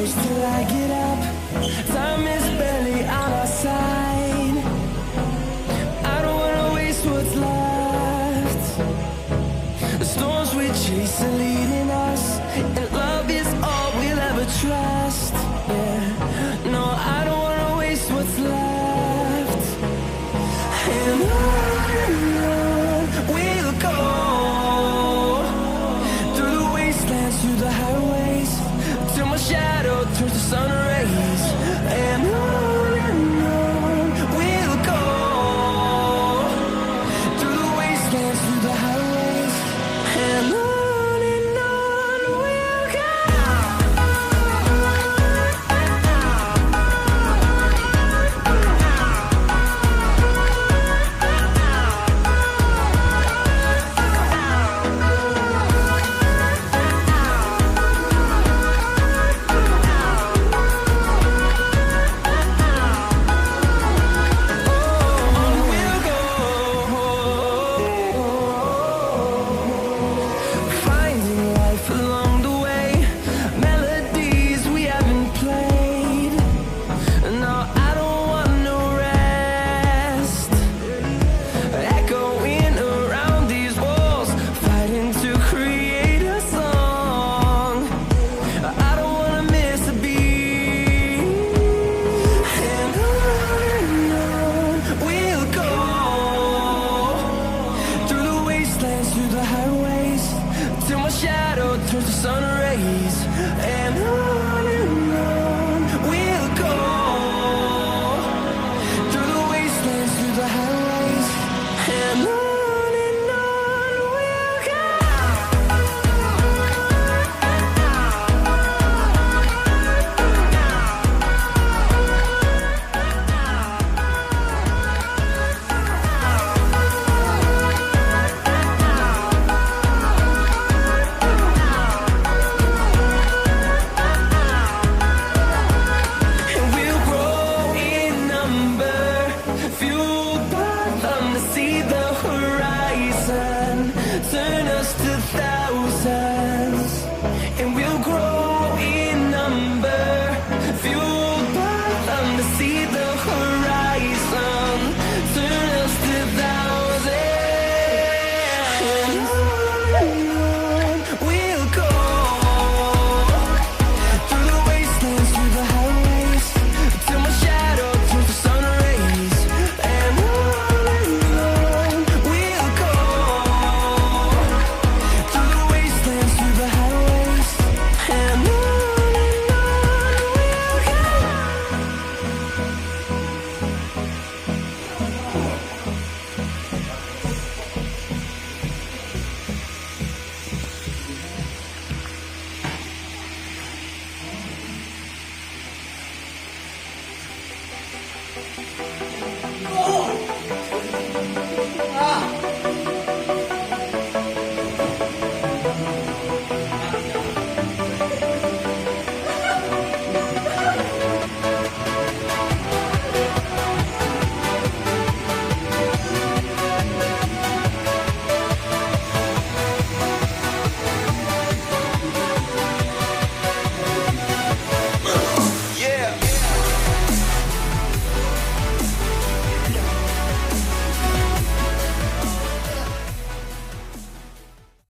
Till I get up, time is barely on our side. I don't wanna waste what's left. The storms we chase are leading us, and love is all we'll ever trust. Yeah, no, I don't wanna waste what's left. And on we'll go, through the wastelands, through the highways, till my shadow turns to sun rays. And on we'll go, through the wastelands, through the highways, and on we'll go. Through the highways, till my shadow turns to sun rays. And on we'll go, through the wastelands, through the highways, and on we'll go. Turn us to thousands, and we'll grow in number, fueled by them to see the horizon. Turn us to thousands, and on we'll go, through the wastelands, through the highways, till my shadow turns to sun rays. And on we'll go, through the wastelands, through the highways, and on we'll go.